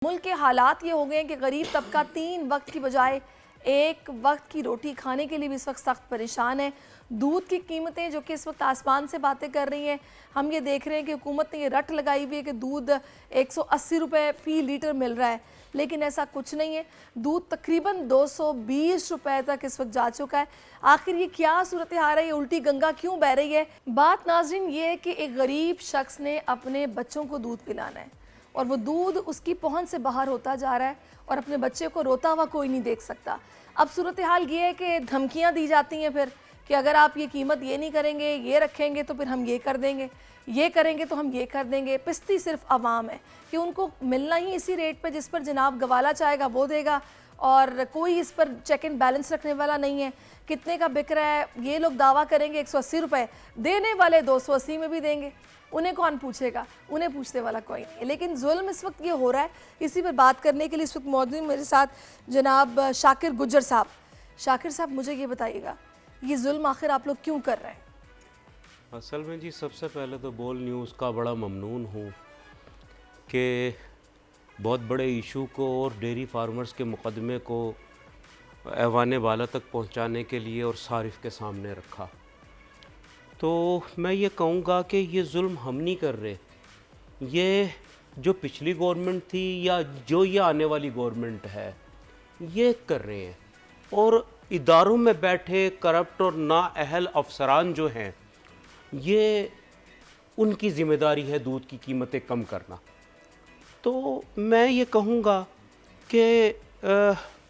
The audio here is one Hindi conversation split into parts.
मुल्क के हालात ये हो गए हैं कि गरीब तबका 3 वक्त की बजाय एक वक्त की रोटी खाने के लिए भी इस वक्त सख्त परेशान है। दूध की कीमतें जो कि इस वक्त आसमान से बातें कर रही हैं, हम ये देख रहे हैं कि हुकूमत ने ये रट लगाई हुई है कि दूध 180 रुपये फ़ी लीटर मिल रहा है, लेकिन ऐसा कुछ नहीं है। दूध तकरीबन 220 रुपये तक इस वक्त जा चुका है। आखिर ये क्या सूरत हाल है, ये उल्टी गंगा क्यों बह रही है? बात नाज़रीन ये है कि एक गरीब शख्स ने अपने बच्चों को दूध पिलाना है और वो दूध उसकी पहुंच से बाहर होता जा रहा है और अपने बच्चे को रोता हुआ कोई नहीं देख सकता। अब सूरत हाल ये है कि धमकियां दी जाती हैं फिर कि अगर आप ये कीमत ये नहीं करेंगे, ये रखेंगे तो फिर हम ये कर देंगे, ये करेंगे तो हम ये कर देंगे। पिस्ती सिर्फ आवाम है कि उनको मिलना ही इसी रेट पे जिस पर जनाब गवाला चाहेगा वो देगा और कोई इस पर चेक एंड बैलेंस रखने वाला नहीं है। कितने का बिक रहा है ये लोग दावा करेंगे 180 रुपये, देने वाले 280 में भी देंगे। उन्हें कौन पूछेगा? उन्हें पूछने वाला कोई नहीं है। लेकिन जुल्म इस वक्त ये हो रहा है, इसी पर बात करने के लिए इस वक्त मौजूद मेरे साथ जनाब शाकिर गुज्जर साहब। शाकिर साहब, मुझे ये बताइएगा, ये जुल्म आखिर आप लोग क्यों कर रहे हैं? असल में जी सबसे पहले तो बोल न्यूज़ का बड़ा ममनून हूँ कि बहुत बड़े इशू को और डेयरी फार्मर्स के मुकदमे को ऐवान बाला तक पहुँचाने के लिए और सारिफ के सामने रखा। तो मैं ये कहूँगा कि ये जुल्म हम नहीं कर रहे, ये जो पिछली गवर्नमेंट थी या जो ये आने वाली गवर्नमेंट है ये कर रहे हैं। और इदारों में बैठे करप्ट और नाअहल अफसरान जो हैं, ये उनकी ज़िम्मेदारी है दूध की कीमतें कम करना। तो मैं ये कहूँगा कि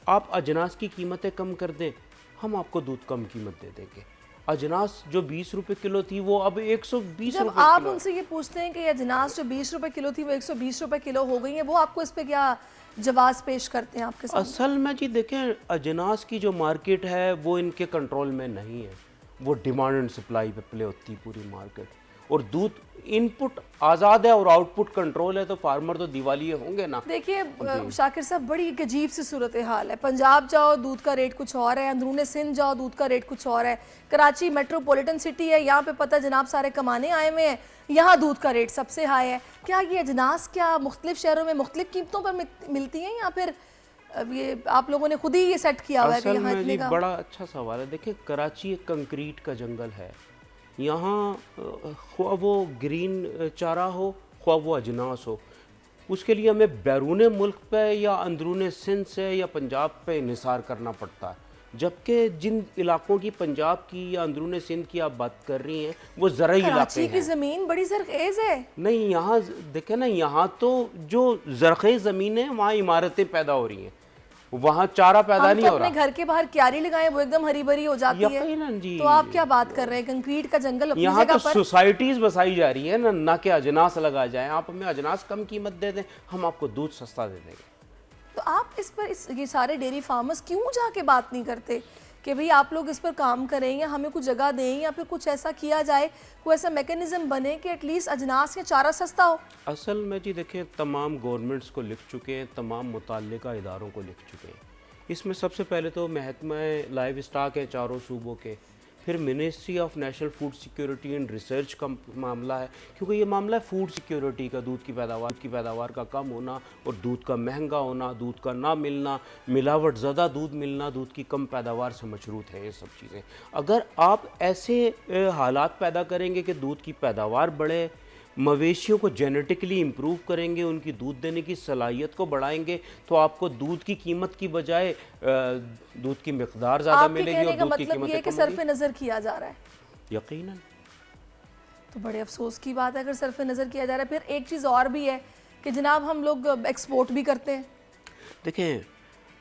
आप अजनास की कीमतें कम कर दें, हम आपको दूध कम कीमत दे देंगे। अजनास जो 20 रुपए किलो थी वो अब 120 जब रुपए आप किलो। उनसे ये पूछते हैं कि अजनास जो 20 रुपए किलो थी वो 120 रुपए किलो हो गई है, वो आपको इस पे क्या जवाब पेश करते हैं आपके सामने? असल में जी देखें, अजनास की जो मार्केट है वो इनके कंट्रोल में नहीं है, वो डिमांड एंड सप्लाई पे प्ले होती है पूरी मार्केट। और दूध इनपुट आज़ाद है और आउटपुट कंट्रोल है, तो फार्मर तो दिवालिये होंगे ना। देखिए शाकिर साहब, बड़ी एक अजीब सी सूरत हाल है। पंजाब जाओ दूध का रेट कुछ और है, अंदरूने सिंध जाओ दूध का रेट कुछ और है। कराची मेट्रोपॉलिटन सिटी है, यहाँ पे पता जनाब सारे कमाने आए हुए हैं, यहाँ दूध का रेट सबसे हाई है। क्या ये अजनास क्या मुख्तलिफ शहरों में मुख्तलिफ कीमतों पर मिलती हैं या फिर अब ये आप लोगों ने खुद ही ये सेट किया हुआ है कि असल यहाँ में इतने जी का? बड़ा अच्छा सवाल है। देखिए, कराची एक कंक्रीट का जंगल है, यहाँ ख्वाह वो ग्रीन चारा हो ख्वाह वो अजनास हो, उसके लिए हमें बैरून मुल्क पे या अंदरून सिंध से या पंजाब पे इंहिसार करना पड़ता है। जबकि जिन इलाकों की पंजाब की या अंदरून सिंध की आप बात कर रही हैं वो ज़राई इलाके कराची की हैं। ज़मीन बड़ी ज़रख़ेज़ है। नहीं, यहाँ देखें ना, यहाँ तो जो ज़रख़ेज़ ज़मीन है वहाँ इमारतें पैदा हो रही हैं, वहाँ चारा पैदा नहीं हो रहा। अपने घर के बाहर क्यारी लगाए वो एकदम हरी भरी हो जाती है। यकीनन जी, तो आप क्या बात कर रहे हैं? कंक्रीट का जंगल अपनी यहाँ जगह तो पर। सोसाइटीज बसाई जा रही है ना कि अजनास लगा जाए। आप हमें अजनास कम कीमत दे दें, हम आपको दूध सस्ता दे देंगे। तो आप इस पर ये सारे डेयरी फार्मर्स क्यों जाके बात नहीं करते कि भाई आप लोग इस पर काम करें या हमें कुछ जगह दें या फिर कुछ ऐसा किया जाए, कोई ऐसा मैकेनिज्म बने कि एटलीस्ट अजनास या चारा सस्ता हो? असल में जी देखें, तमाम गवर्नमेंट्स को लिख चुके हैं, तमाम मुतल्लिका इदारों को लिख चुके हैं। इसमें सबसे पहले तो महकमा लाइव स्टॉक है चारों सूबों के, फिर ministry of national food security and research का मामला है, क्योंकि ये मामला है फूड सिक्योरिटी का। दूध की पैदावार का कम होना और दूध का महंगा होना, दूध का ना मिलना, मिलावट ज़्यादा दूध मिलना, दूध की कम पैदावार से मशरूत है ये सब चीज़ें। अगर आप ऐसे हालात पैदा करेंगे कि दूध की पैदावार बढ़े, मवेशियों को जेनेटिकली इम्प्रूव करेंगे, उनकी दूध देने की सलाहियत को बढ़ाएंगे, तो आपको दूध की कीमत की बजाय दूध की मिकदार ज़्यादा मिलेगी और दूध की कीमतें ये कि कम सरफ होंगी। नज़र किया जा रहा है। यकीनन। तो बड़े अफसोस की बात है अगर सरफ नज़र किया जा रहा है। फिर एक चीज़ और भी है कि जनाब हम लोग एक्सपोर्ट भी करते हैं। देखें,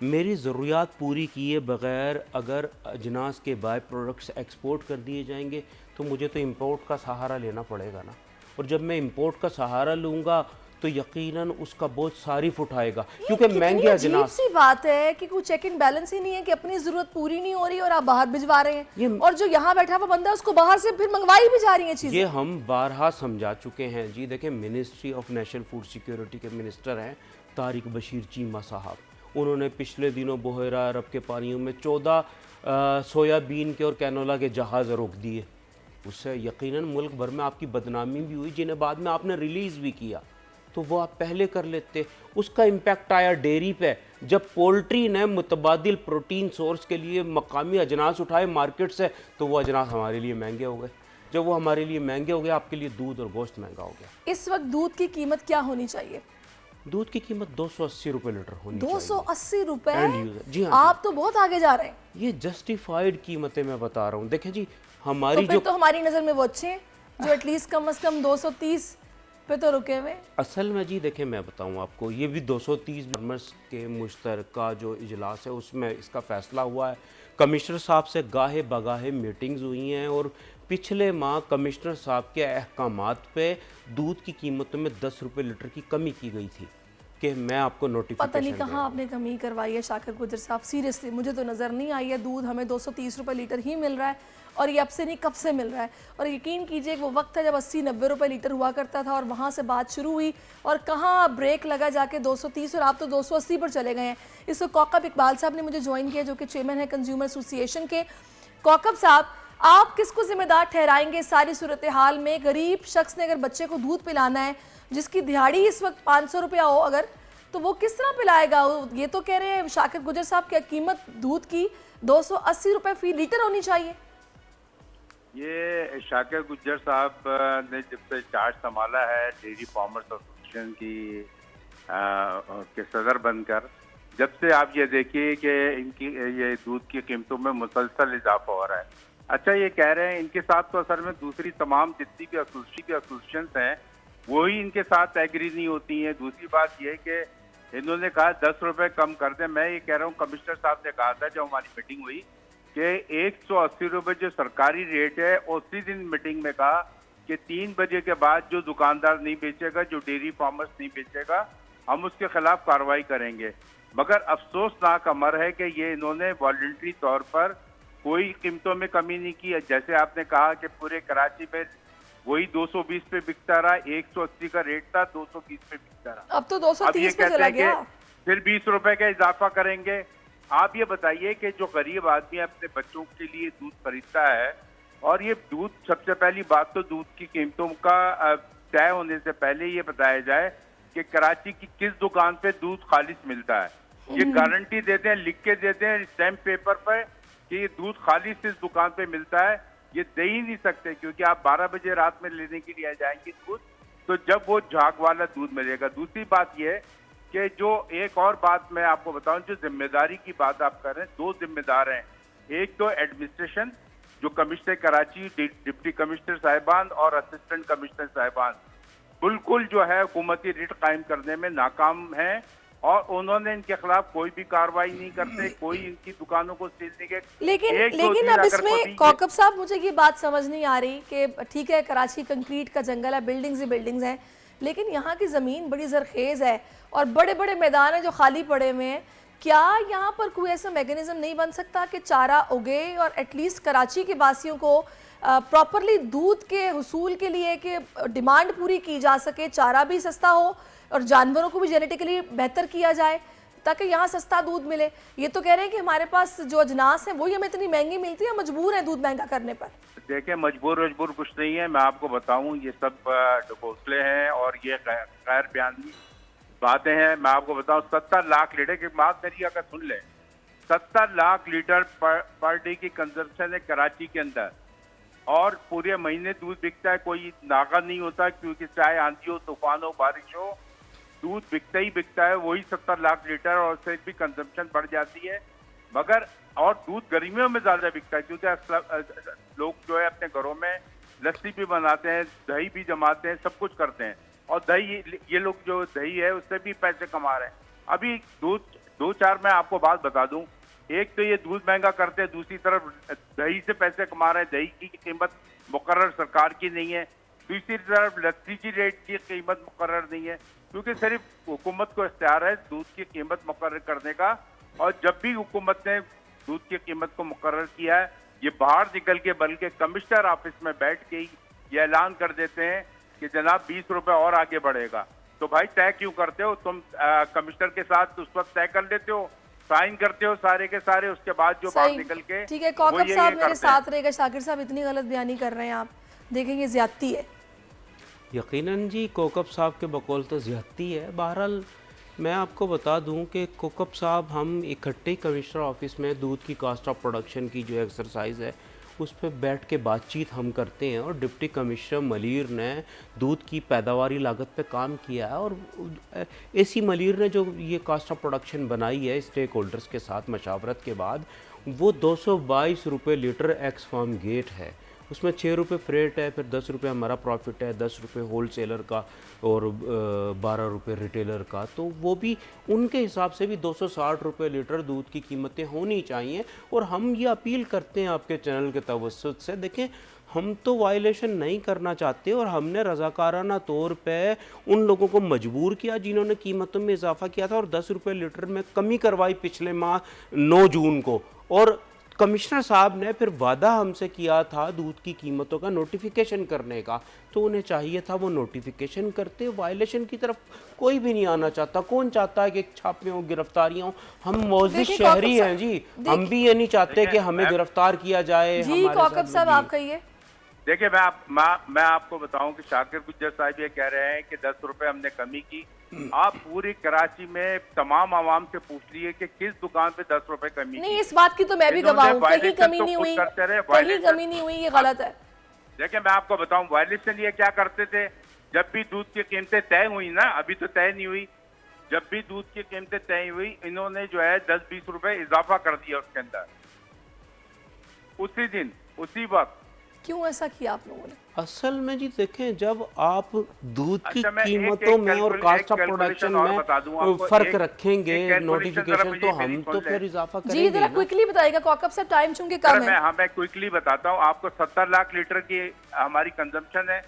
मेरी ज़रूरियात पूरी किए बग़ैर अगर अजनास के बाय प्रोडक्ट्स एक्सपोर्ट कर दिए जाएंगे तो मुझे तो इंपोर्ट का सहारा लेना पड़ेगा ना। और जब मैं इंपोर्ट का सहारा लूँगा तो यकीनन उसका बोझ सारिफ उठाएगा, क्योंकि महंगे अजनास। सी बात है कि कोई चेक एंड बैलेंस ही नहीं है कि अपनी ज़रूरत पूरी नहीं हो रही और आप बाहर भिजवा रहे हैं, और जो यहाँ बैठा हुआ बंदा उसको बाहर से फिर मंगवाई भी जा रही है चीज़ें। ये हम बारहा समझा चुके हैं जी। देखें, ministry of national food security के मिनिस्टर हैं तारिक बशीर चीमा साहब। उन्होंने पिछले दिनों बहरा अरब के पानियों में 14 सोयाबीन के और कैनोला के जहाज़ रोक दिए। उससे यकीनन मुल्क भर में आपकी बदनामी भी हुई, जिन्हें बाद में आपने रिलीज़ भी किया। तो वो आप पहले कर लेते। उसका इम्पैक्ट आया डेयरी पे, जब पोल्ट्री ने मुतबादिल प्रोटीन सोर्स के लिए मकामी अजनास उठाए मार्केट से, तो वो अजनास हमारे लिए महंगे हो गए। जब वो हमारे लिए महंगे हो गए, आपके लिए दूध और गोश्त महंगा हो गया। इस वक्त दूध की कीमत क्या होनी चाहिए? दूध की कीमत 280 रुपए लीटर होनी 280 रुपए? End user, जी हाँ, आप तो बहुत आगे जा रहे हैं। ये जस्टिफाइड कीमतें मैं बता रहा हूँ। देखें जी, तो हमारी फिर जो तो हमारी नजर में वो अच्छे हैं जो एटलीस्ट कम से कम 230 पे तो रुके हुए। असल में जी देखें, मैं बताऊं आपको, ये भी 230 फार्मर्स के मुश्तरका जो इजलास है उसमें इसका फ़ैसला हुआ है। कमिश्नर साहब से गाहे बगाहे मीटिंग्स हुई हैं और पिछले माह कमिश्नर साहब के अहकामात पे दूध की कीमतों में 10 रुपये लीटर की कमी की गई थी कि मैं आपको पता नहीं नोटिफिकेशन कहाँ आपने कमी करवाई है शाकिर गुजर साहब, सीरियसली मुझे तो नज़र नहीं आई है। दूध हमें 230 रुपए लीटर ही मिल रहा है और ये अब से नहीं कब से मिल रहा है। और यकीन कीजिए वो वक्त था जब 80-90 रुपए लीटर हुआ करता था और वहाँ से बात शुरू हुई और कहाँ ब्रेक लगा जाके 230 और आप तो 280 पर चले गए हैं। इस वक्त कौकब इकबाल साहब ने मुझे ज्वाइन किया जो कि चेयरमैन है कंज्यूमर एसोसिएशन के। कौकब साहब, आप किसको जिम्मेदार ठहराएंगे सारी सूरत हाल में? गरीब शख्स ने अगर बच्चे को दूध पिलाना है, जिसकी दिहाड़ी इस वक्त 500 रुपया हो अगर, तो वो किस तरह पिलाएगा? ये तो कह रहे हैं शाकिर गुजर साहब की कीमत दूध की 280 रुपए फी लीटर होनी चाहिए। ये शाकिर गुज्जर साहब ने जब से चार्ज संभाला है डेयरी फार्मर्स एसोसिएशन की के सदर बनकर, जब से आप ये देखिए कि इनकी ये दूध की कीमतों में मुसलसल इजाफा हो रहा है। अच्छा, ये कह रहे हैं इनके साथ तो असल में दूसरी तमाम जितनी भी एसोसिएशन हैं वही इनके साथ एग्री नहीं होती हैं। दूसरी बात ये कि इन्होंने कहा 10 रुपए कम कर दें। मैं ये कह रहा हूँ, कमिश्नर साहब ने कहा था जब हमारी मीटिंग हुई कि 180 रुपए जो सरकारी रेट है, उसी दिन मीटिंग में कहा कि 3 बजे के बाद जो दुकानदार नहीं बेचेगा, जो डेयरी फार्मर्स नहीं बेचेगा, हम उसके खिलाफ कार्रवाई करेंगे। मगर अफसोसनाक अमर है कि ये इन्होंने वॉलंटरी तौर पर कोई कीमतों में कमी नहीं की। जैसे आपने कहा कि पूरे कराची में वही 220 पे बिकता रहा, 180 का रेट था, 220 पे बिकता रहा। अब तो 230 पे चला गया। फिर 20 रुपए का इजाफा करेंगे। आप ये बताइए कि जो गरीब आदमी अपने बच्चों के लिए दूध खरीदता है, और ये दूध, सबसे पहली बात तो दूध की कीमतों का तय होने से पहले ये बताया जाए कि कराची की किस दुकान पे दूध खालिस मिलता है। ये गारंटी देते हैं, लिख के देते हैं स्टैम्प पेपर पर कि ये दूध खालिस इस दुकान पे मिलता है। ये दे ही नहीं सकते क्योंकि आप 12 बजे रात में लेने के लिए जाएंगे दूध, तो जब वो झाग वाला दूध मिलेगा। दूसरी बात ये कि जो एक और बात मैं आपको बताऊं, जो जिम्मेदारी की बात आप कर रहे हैं, 2 जिम्मेदार हैं। एक तो एडमिनिस्ट्रेशन, जो कमिश्नर कराची, डिप्टी कमिश्नर साहिबान और असिस्टेंट कमिश्नर साहिबान बिल्कुल जो है हुकूमती रिट कायम करने में नाकाम हैं और उन्होंने इनके खिलाफ कोई भी कार्रवाई नहीं करते, कोई इनकी दुकानों को सील नहीं करते। लेकिन अब इसमें कौकब साहब मुझे ये बात समझ नहीं आ रही कि ठीक है कराची कंक्रीट का जंगल है, बिल्डिंग्स ही बिल्डिंग्स हैं, लेकिन यहाँ की ज़मीन बड़ी जरखेज़ है और बड़े बड़े मैदान हैं जो खाली पड़े हुए हैं। क्या यहाँ पर कोई ऐसा मैकेनिज्म नहीं बन सकता कि चारा उगे और एटलीस्ट कराची के वासियों को प्रॉपरली दूध के हुसूल के लिए कि डिमांड पूरी की जा सके, चारा भी सस्ता हो और जानवरों को भी जेनेटिकली बेहतर किया जाए ताकि यहाँ सस्ता दूध मिले? ये तो कह रहे हैं कि हमारे पास जो अजनास हैं वही हमें इतनी महंगी मिलती है, मजबूर है दूध महंगा करने पर। देखिए, मजबूर कुछ नहीं है। मैं आपको बताऊं, ये सब ढकोसले हैं और ये गैर बयानी बातें हैं। मैं आपको बताऊं, 70 लाख लीटर की बात मेरी अगर सुन ले, 70 लाख लीटर पर डे की कंजम्पशन है कराची के अंदर और पूरे महीने दूध बिकता है, कोई नागा नहीं होता क्योंकि चाहे आंधी हो, तूफान हो, बारिश हो, दूध बिकता ही बिकता है। वही 70 लाख लीटर और उससे भी कंजम्पशन बढ़ जाती है। मगर और दूध गर्मियों में ज्यादा बिकता है क्योंकि लोग जो है अपने घरों में लस्सी भी बनाते हैं, दही भी जमाते हैं, सब कुछ करते हैं और दही, ये लोग जो दही है उससे भी पैसे कमा रहे हैं। अभी दूध 2-4 मैं आपको बात बता दूं, एक तो ये दूध महंगा करते हैं, दूसरी तरफ दही से पैसे कमा रहे हैं। दही की कीमत मुकर्रर सरकार की नहीं है, दूसरी तरफ लस्सी की रेट की कीमत मुकर्रर नहीं है क्योंकि सिर्फ हुकूमत को इख्तियार है दूध की कीमत मुकर्रर करने का। और जब भी हुकूमत ने दूध की कीमत को मुकर्रर किया है, ये बाहर निकल के बल्कि कमिश्नर ऑफिस में बैठ के ही ये ऐलान कर देते हैं कि जनाब 20 रुपए और आगे बढ़ेगा। तो भाई तय क्यों करते हो तुम? कमिश्नर के साथ उस वक्त तय कर लेते हो, साइन करते हो सारे के सारे, उसके बाद जो बाहर निकल के। ठीक है, कौकब साहब मेरे साथ रहेगा। शाकिर साहब इतनी गलत बयानी कर रहे हैं आप, देखेंगे ज्यादती है। यकीनन जी कोकब साहब के बकौल तो ज़्यादती है। बहरहाल मैं आपको बता दूं कि कोकब साहब हम इकट्ठे कमिश्नर ऑफिस में दूध की कास्ट ऑफ प्रोडक्शन की जो एक्सरसाइज है उस पर बैठ के बातचीत हम करते हैं, और डिप्टी कमिश्नर मलिर ने दूध की पैदावारी लागत पे काम किया है, और एसी मलिर ने जो ये कास्ट ऑफ प्रोडक्शन बनाई है स्टेक होल्डर्स के साथ मशावरत के बाद, वो 222 रुपये लीटर एक्स फार्म गेट है। उसमें 6 रुपये फ्रेट है, फिर 10 रुपये हमारा प्रॉफिट है, 10 रुपये होल सेलर का और 12 रुपये रिटेलर का। तो वो भी उनके हिसाब से भी 260 रुपये लीटर दूध की कीमतें होनी चाहिए। और हम ये अपील करते हैं आपके चैनल के तवज्जुद से, देखें हम तो वायलेशन नहीं करना चाहते, और हमने रज़ाकाराना तौर पे उन लोगों को मजबूर किया जिन्होंने कीमतों में इजाफा किया था और 10 रुपये लीटर में कमी करवाई पिछले माह 9 जून को। और कमिश्नर साहब ने फिर वादा हमसे किया था दूध की कीमतों का नोटिफिकेशन करने का, तो उन्हें चाहिए था वो नोटिफिकेशन करते। वायलेशन की तरफ कोई भी नहीं आना चाहता। कौन चाहता है कि छापे हों, गिरफ्तारियां हों? हम मौजूद शहरी हैं जी, हम भी ये नहीं चाहते कि हमें गिरफ्तार किया जाए। जी कौकब साहब आप कहिए। देखिए मैं आपको बताऊं कि शाकिर गुज्जर साहब ये कह रहे हैं कि 10 रुपए हमने कमी की। आप पूरी कराची में तमाम आवाम से पूछ लिए कि किस दुकान पे 10 रुपए कमी नहीं, की। इस बात की तो मैं भी गवाह हूं, कहीं कमी नहीं हुई, कहीं वायलेशन कमी नहीं हुई, ये गलत है। देखिए मैं आपको बताऊं, वायलेशन ये क्या करते थे, जब भी दूध की कीमतें तय हुई ना, अभी तो तय नहीं हुई, जब भी दूध की कीमतें तय हुई इन्होंने जो है 10-20 रुपए इजाफा कर दिया उसके अंदर, उसी दिन उसी वक्त। क्यों ऐसा किया आप लोगों ने? असल में जी देखें, जब आप दूध की अच्छा, मैं कीमतों में और कास्ट ऑफ प्रोडक्शन में फर्क रखेंगे नोटिफिकेशन, तो हम तो फिर इजाफा जी करेंगे जरा ना। क्विकली बताइएगा कौकब साहब, टाइम चूंकि कम है। मैं क्विकली बताता हूँ आपको। 70 लाख लीटर की हमारी कंजम्पशन है,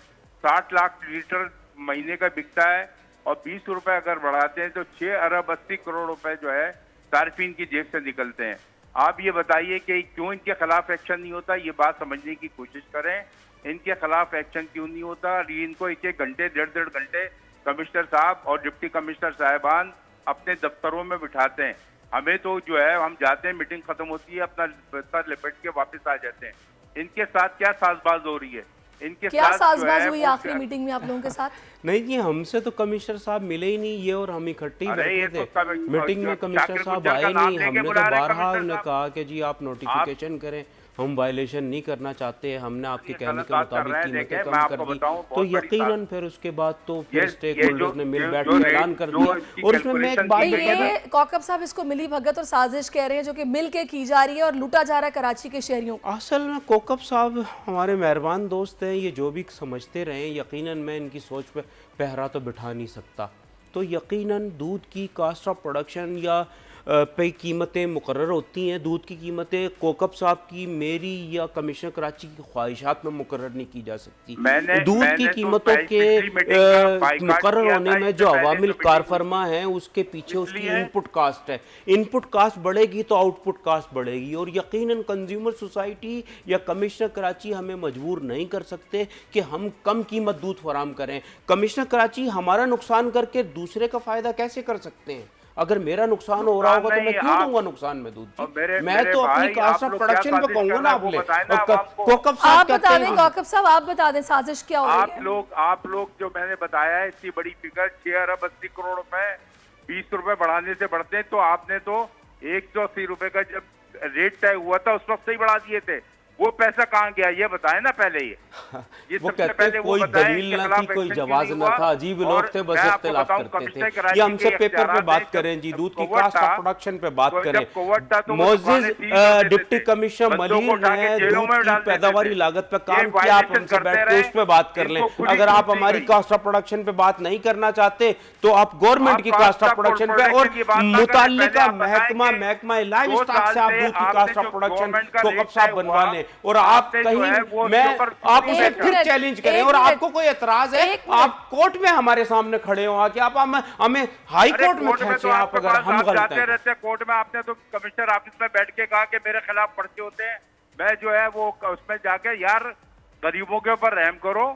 60 लाख लीटर महीने का बिकता है, और 20 रुपए अगर बढ़ाते हैं तो 6 अरब 80 करोड़ रुपए जो है सार्फिन की जेब से निकलते हैं। आप ये बताइए कि क्यों इनके खिलाफ एक्शन नहीं होता, ये बात समझने की कोशिश करें। इनके खिलाफ एक्शन क्यों नहीं होता? इनको 1-1 घंटे 1.5 घंटे कमिश्नर साहब और डिप्टी कमिश्नर साहिबान अपने दफ्तरों में बिठाते हैं। हमें तो जो है हम जाते हैं, मीटिंग खत्म होती है, अपना बिस्तर लिपट के वापस आ जाते हैं। इनके साथ क्या साजबाज हो रही है? इनके क्या साथ साजबाज हुई आखिरी मीटिंग में आप लोगों के साथ? नहीं जी, हमसे तो कमिश्नर साहब मिले ही नहीं, ये और हम इकट्ठे ही बैठे थे। मीटिंग में कमिश्नर साहब आए नहीं। हमने तो बारहा उन्हें कहा कि जी आप नोटिफिकेशन करें, हम वायलेशन नहीं करना चाहते, हमने आपके कहने के मुताबिक कीमतें कम कर दी। तो यकीनन फिर उसके बाद तो फिर स्टेक होल्डर्स ने मिल बैठ के ऐलान कर दिया। और उसमें मैं एक बात ये कौकब साहब इसको मिली भगत और साजिश कह रहे हैं, जो कि मिल के की जा रही है और लूटा जा रहा है कराची के शहरियों को। असल में कोकब साहब हमारे मेहरबान दोस्त हैं, ये जो भी समझते रहें, यकीनन मैं इनकी सोच पे पहरा तो बिठा नहीं सकता। तो यकीनन दूध की कास्ट ऑफ प्रोडक्शन या पे कीमतें मुकर्रर होती हैं। दूध की कीमतें कोकब साहब की, मेरी या कमिश्नर कराची की ख्वाहिशात में मुकर्रर नहीं की जा सकती। दूध की कीमतों के मुकर्रर होने में जो अवामिल कारफरमा है उसके पीछे उसकी इनपुट कास्ट है। इनपुट कास्ट बढ़ेगी तो आउटपुट कास्ट बढ़ेगी, और यकीनन कंज्यूमर सोसाइटी या कमिश्नर कराची हमें मजबूर नहीं कर सकते कि हम कम कीमत दूध फराम करें। कमिश्नर कराची हमारा नुकसान करके दूसरे का फायदा कैसे कर सकते हैं? अगर मेरा नुकसान हो रहा होगा तो मैं क्यों दूंगा नुकसान में दूध जी? मैं तो अपनी कास्ट ऑफ प्रोडक्शन पे कहूंगा ना। आप कोकब साहब आप बता दें, कौकब साहब आप बता दें साजिश क्या हो रही है? आप लोग जो मैंने बताया है, इतनी बड़ी फिगर 6 अरब 80 करोड़ रुपए 20 रुपए बढ़ाने से बढ़ते हैं, तो आपने तो 180 रुपए का जब रेट तय हुआ था उस वक्त से ही बढ़ा दिए थे। वो पैसा कहाँ गया ये बताएं ना पहले। ये वो कहते हैं कोई दलील ना थी, कोई जवाज ना था, अजीब लोग थे, बस इख्तिलाफ करते थे। ये हमसे पेपर पे बात करें जी, दूध की कास्ट ऑफ प्रोडक्शन पे बात करें। मोजिज डिप्टी कमिश्नर मलिर ने दूध की पैदावारी लागत पे काम किया, आप हमसे बैठ के उस पे बात कर लें। अगर आप हमारी कास्ट ऑफ प्रोडक्शन पे बात नहीं करना चाहते तो आप गवर्नमेंट की कास्ट ऑफ प्रोडक्शन पे और मुताल्लिका महकमा लाइव स्टॉक से आप दूध की कास्ट ऑफ प्रोडक्शन कोकब साहब बनवा लें। और आप कहीं मैं आप उसे फिर चैलेंज करें, और आपको कोई एतराज है आप कोर्ट में हमारे सामने खड़े हो आके आप हमें हाई कोर्ट में खींचे। आप अगर हम गलत हैं रहते कोर्ट में, आपने तो कमिश्नर ऑफिस में बैठ के कहा कि मेरे खिलाफ पर्चे होते हैं। मैं जो है वो उसमें जाके, यार गरीबों के ऊपर रहम करो,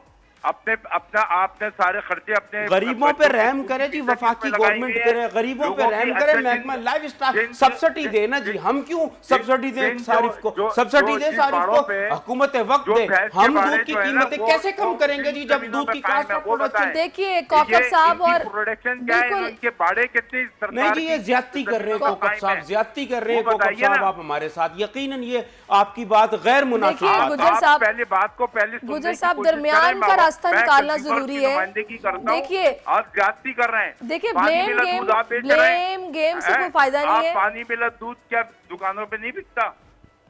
अपना आपने सारे खर्चे अपने गरीबों पे रहम करे जी, वफाकी गवर्नमेंट करे, गरीबों पे रहम करे, महकमा लाइफ स्टाइल सब्सिडी दे ना जी, हम क्यों सब्सिडी दें सारिफ को, सब्सिडी दे सारिफ को, हुकूमत वक्त दे, हम दूध की कीमतें कैसे कम करेंगे जी जब दूध की कास्ट ऑफ प्रोडक्शन। देखिए कौकब साहब और प्रोडक्शन क्या है, उनके बाड़े कितनी नहीं जी, ये ज्यादती कर रहे हैं कौकब साहब, ज्यादती कर रहे हैं कौकब साहब आप हमारे साथ। यकीनन ये आपकी बात गैर मुनासिब देखिए है। गुजर साहब, पहले बात को पहले गुजर साहब दरमियान का रास्ता निकालना जरूरी है। देखिए आप ज्यादती कर रहे हैं, देखिए ब्लेम गेम से कोई फायदा नहीं है। पानी मिला दूध क्या दुकानों पे नहीं बिकता?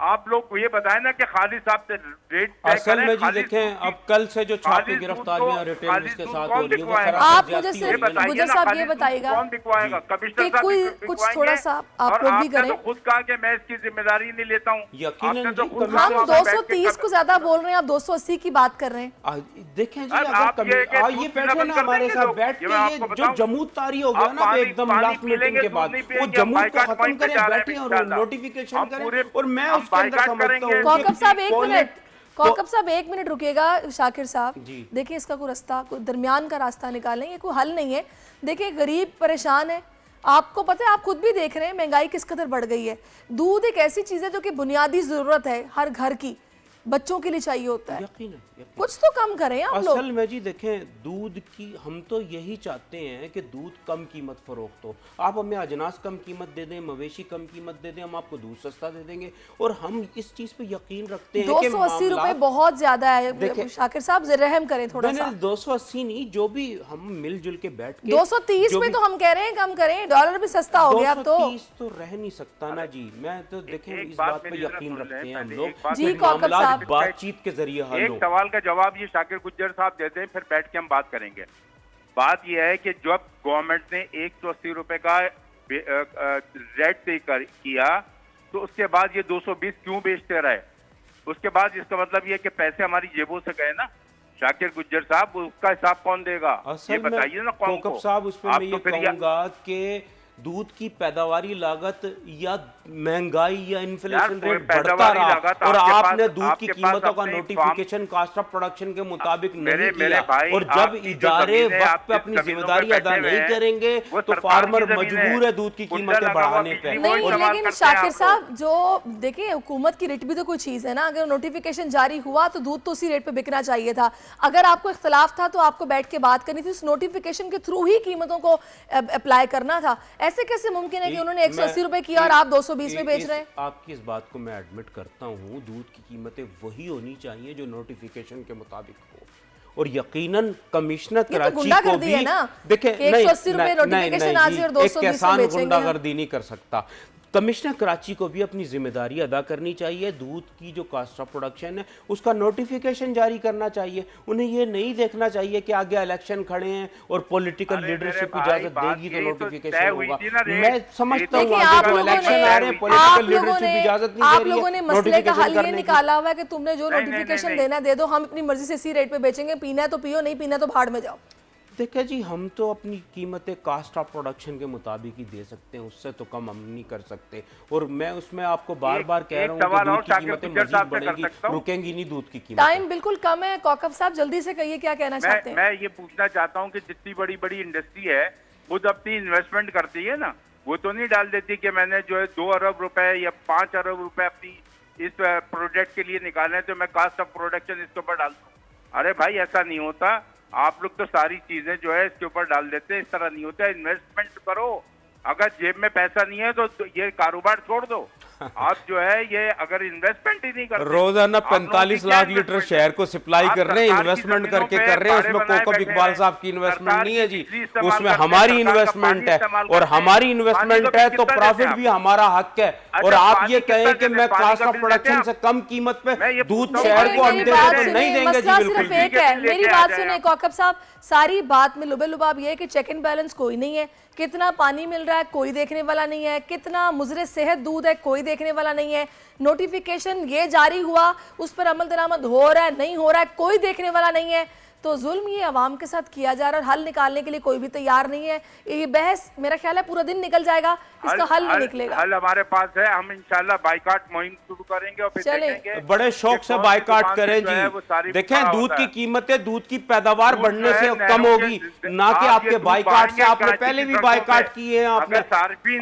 आप लोग ये बताएं ना कि खालिद साहब से रेट असल में जी देखें, अब कल से जो छापी गिरफ्तारियां रिटेलर्स के साथ हो रही है, आप मुझे सिर्फ गुजर साहब ये बताइएगा कौन दिखवाएगा? कमिश्नर कि साहब कोई कुछ थोड़ा सा आप लोग भी करें। तो खुद कहा कि मैं इसकी जिम्मेदारी नहीं लेता हूँ। यकीनन आपने तो जी, खुद हम कहा 230 को ज्यादा बोल रहे हैं, आप 280 की बात कर रहे हैं। देखें जी, अब अगर आप ये कि ये दूध बैठे पीना ना बंद कर हमारे देंगे साथ लोग। बैठ के, ये मैं ये आपको जो बताऊं, जमूत तारी हो गया आप ना पानी- एकदम पानी लास्ट पी मीटिंग लेंगे, के दूध बाद, नहीं वो पिएंगे, जमूत को बाइकाट खत्म पॉइंट पे करें, जा रहे हैं बैठे और इंशाल्लाह। नोटिफिकेशन हम करें, पूरे- और मैं हम उसके अंदर बाइकाट समझता करेंगे। हूँ कौकब साहब एक कोई- मिनट, कौकब साहब एक मिनट रुकिएगा। शाकिर साहब जी। देखिए इसका कोई रास्ता, कोई दरमियान का रास्ता निकालें, ये कोई हल नहीं है। देखिए गरीब परेशान है, आपको पता है, आप खुद भी देख रहे हैं महंगाई किस कदर बढ़ गई है। दूध एक ऐसी चीज़ है जो कि बुनियादी ज़रूरत है, हर घर की बच्चों के लिए चाहिए होता है। यकीनन कुछ तो कम करें आप लोग। असल में जी देखें, दूध की हम तो यही चाहते हैं कि दूध कम कीमत फरोख्त हो। आप हमें अजनास कम कीमत दे दें, मवेशी कम कीमत दे दें, हम आपको दूध सस्ता दे देंगे। और हम इस चीज़ पे यकीन रखते हैं कि 280 रुपए बहुत ज्यादा है। शाकिर साहब रहम करें थोड़ा सा। 280 नहीं, जो भी हम मिलजुल के बैठ के 230 जो पे भी- तो हम कह रहे हैं कम करें, डॉलर भी सस्ता हो गया अब तो। 230 तो रह नहीं सकता ना जी। मैं तो देखें एक इस बात बात पे मेरी जरा यकीन सुन रखते लें, हैं हम पहले लोग एक बात जी, कि कौकब मामला साहब। बातचीत के जरिए हल एक हो। सवाल का जवाब ये शाकिर गुज्जर साहब देते हैं, फिर बैठ के हम बात करेंगे। बात यह है कि जब गवर्नमेंट ने 180 रुपए का रेट तय किया, तो उसके बाद ये 220 क्यों बेचते रहे? उसके बाद इसका मतलब ये कि पैसे हमारी जेबों से गए ना शाकिर गुज्जर साहब, उसका हिसाब कौन देगा? ये असल में बताइए ना कौन कौकब को? साहब, उस पर आप मैं तो ये फिर कहूँगा कि दूध की पैदावारी लागत या महंगाई या इन्फ्लेशन कोई रेट बढ़ता पैदावारी रहा लागत और आपके आपने पास- दूध की आपके पास कीमतों का अपने नोटिफिकेशन कास्ट ऑफ प्रोडक्शन के मुताबिक नहीं मेरे किया, भाई, और जब आपकी जो इदारे जमीन है, वक्त आप पे जिस अपनी जमीनों जिम्मेदारी पे अदा बैठे हुए नहीं हैं, करेंगे वो तो सरकार फार्मर की जमीन मजबूर है दूध की कुंडा कीमतें लगा हुआ बढ़ाने पे। बिजली नहीं बोर्ड इस्तेमाल लेकिन करते हैं शाकिर आपको। साहब, जो देखिए हुकूमत की रेट भी तो कोई चीज़ है ना। अगर नोटिफिकेशन जारी हुआ तो दूध तो उसी रेट पे बिकना चाहिए था। अगर आपको इख्तलाफ था तो आपको बैठ के बात करनी थी, उस नोटिफिकेशन के थ्रू ही कीमतों को अप्लाई करना था। ऐसे कैसे मुमकिन है कि उन्होंने 180 रुपए किया और आप 220 में बेच रहे हैं? आपकी इस बात को मैं एडमिट करता हूँ, दूध की कीमतें वही होनी चाहिए जो नोटिफिकेशन के मुताबिक हो। और यकीनन कमिश्नर ये तो कराची को गुंडागर्दी भी है ना देखें, कि 180 रुपए नोटिफिकेशन आज और 220 में किसान बेचेंगे हम। गुंडागर्दी नहीं कर सकता। कमिश्नर कराची को भी अपनी जिम्मेदारी अदा करनी चाहिए। दूध की जो कास्ट ऑफ प्रोडक्शन है उसका नोटिफिकेशन जारी करना चाहिए। उन्हें ये नहीं देखना चाहिए कि आगे इलेक्शन खड़े हैं और पॉलिटिकल अरे लीडरशिप मेरे भाई, इजाजत बात देगी तो यही तो नोटिफिकेशन तय हुई होगा। थी ना रेट। मैं समझता हूँ देखिए आगे आप जो लोगों इलेक्शन ने आ रहे हैं, पॉलिटिकल लीडरशिप इजाजत नहीं आप दे रही लोगों ने है मसले का हल नोटिफिकेशन ये करने की। निकाला हुआ है कि तुमने जो नहीं, नोटिफिकेशन नहीं। देना दे दो, हम अपनी मर्जी से इसी रेट पे बेचेंगे। पीना है तो पियो, नहीं पीना तो भाड़ में जाओ। देखिए जी, हम तो अपनी कीमतें कास्ट ऑफ प्रोडक्शन के मुताबिक ही दे सकते हैं, उससे तो कम हम नहीं कर सकते। और मैं उसमें आपको बार बार कह रहा हूँ कि सवाल और दूध की शाकिर कीमतें गुज्जर मजीद साहब से कर बढ़ेंगी, सकता हूं? रुकेंगी नहीं दूध की कीमतें। टाइम बिल्कुल कम है। कौकब साहब जल्दी से कहिए, क्या कहना चाहते हैं? मैं ये पूछना चाहता हूँ कि जितनी बड़ी बड़ी इंडस्ट्री है खुद अपनी इन्वेस्टमेंट करती है ना, वो तो नहीं डाल देती कि मैंने जो है 2 अरब रुपए या 5 अरब रुपए अपनी इस प्रोजेक्ट के लिए निकाले तो मैं कास्ट ऑफ प्रोडक्शन इसके ऊपर डाल दूँ। अरे भाई ऐसा नहीं होता। आप लोग तो सारी चीजें जो है इसके ऊपर डाल देते हैं, इस तरह नहीं होता। इन्वेस्टमेंट करो, अगर जेब में पैसा नहीं है तो ये कारोबार छोड़ दो। आप जो है ये अगर इन्वेस्टमेंट ही नहीं करते, रोजाना आप लोगों की 45 क्या लाख लीटर investment शहर है? को सप्लाई आप कर रहे हैं, सरकार की इन्वेस्टमेंट जमीनों करके पे कर रहे हैं, बाड़े उसमें बनाए कोकब बैठे इकबाल हैं। साहब की इन्वेस्टमेंट सरकार नहीं है की जी, बिजली इस्तेमाल उसमें करते हैं, हमारी सरकार का इन्वेस्टमेंट पानी है इस्तेमाल और करते हैं। हमारी पानी इन्वेस्टमेंट का है बिल तो कितना प्रॉफिट देते हैं भी आप? हमारा हक है। और अच्छा, आप पानी ये कितना कहें कि देते मैं हैं? पानी कास्ट का ऑफ बिल देते प्रोडक्शन हैं से आप? कम कीमत पे मैं ये दूध पूछता हूँ, शहर को मेरी अंडे बात तो सुनिए, नहीं देंगे मसला जी सिर्फ बिल्कुल एक भी। है। लेके मेरी आ बात जाए सुनिए आप। कौकब साहब, सारी बात में लुबे लुबाब ये है कि चेक एंड बैलेंस कोई नहीं है। कितना पानी मिल रहा है कोई देखने वाला नहीं है, कितना मुजरे सेहत दूध है कोई देखने वाला नहीं है। नोटिफिकेशन ये जारी हुआ, उस पर अमल दरामद हो रहा है नहीं हो रहा है कोई देखने वाला नहीं है। तो जुल्म ये अवाम के साथ किया जा रहा है और हल निकालने के लिए कोई भी तैयार नहीं है। ये बहस मेरा ख्याल है पूरा दिन निकल जाएगा, इसका हल नहीं निकलेगा। हल हमारे पास है, हम इंशाल्लाह बाइकाट मुहिम शुरू करेंगे और फिर देखेंगे। बड़े शौक से बाइकाट करें जी। देखें दूध की कीमतें, दूध की पैदावार बढ़ने से कम होगी, ना कि आपके बाइकाट से। आपने पहले भी बाइकाट किए हैं आपने।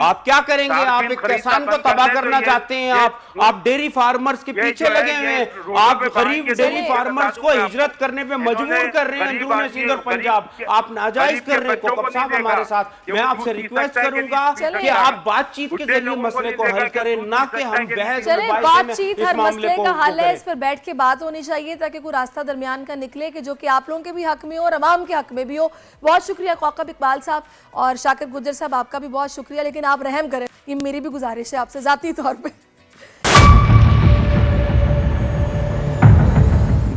आप क्या करेंगे? आप एक किसान को तबाह करना चाहते हैं। आप डेयरी फार्मर्स के पीछे लगे हुए हैं। आप गरीब डेयरी फार्मर्स को हिजरत करने पे मजबूर कर रहे हैं अंदरूनी सिंध और पंजाब। आप नाजायज कर रहे हैं। कोकब साहब हमारे साथ, मैं आपसे रिक्वेस्ट करूंगा कि आप बातचीत के जरिए मसले को हल करें, ना कि हम बहस बातचीत हर मसले का हल है। इस पर बैठ के बात होनी चाहिए ताकि कोई रास्ता दरमियान का निकले कि जो कि आप लोगों के भी हक में हो और अवाम के हक में भी हो। बहुत शुक्रिया कौकब इकबाल साहब और शाकिर गुज्जर साहब, आपका भी बहुत शुक्रिया। लेकिन आप रहम करें, ये मेरी भी गुजारिश है आपसे जाती तौर पे।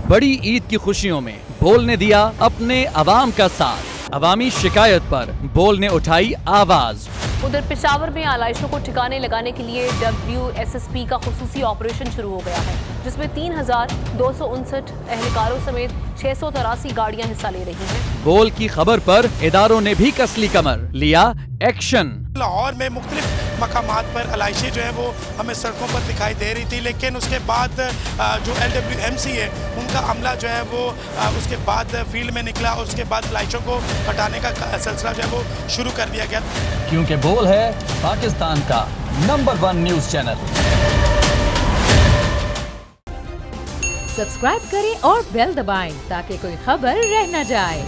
बड़ी ईद की खुशियों में बोल ने दिया अपने अवाम का साथ। अवामी शिकायत पर बोल ने उठाई आवाज। उधर पेशावर में आलाइशों को ठिकाने लगाने के लिए WSSP का खुसूसी ऑपरेशन शुरू हो गया है, जिसमें 3259 एहलकारों समेत 683 गाड़ियां हिस्सा ले रही हैं। बोल की खबर पर इदारों ने भी कसली कमर, लिया एक्शन। लाहौर में मुख्तलिफ मकामात पर आलाइशें जो है वो हमें सड़कों पर दिखाई दे रही थी, लेकिन उसके बाद जो LWMC है उनका अमला जो है वो उसके बाद फील्ड में निकला और उसके बाद आलाइशों को हटाने का सिलसिला जो है वो शुरू कर दिया गया। क्योंकि बोल है पाकिस्तान का नंबर 1 न्यूज चैनल। सब्सक्राइब करें और बेल दबाएं ताकि कोई खबर रह न जाए।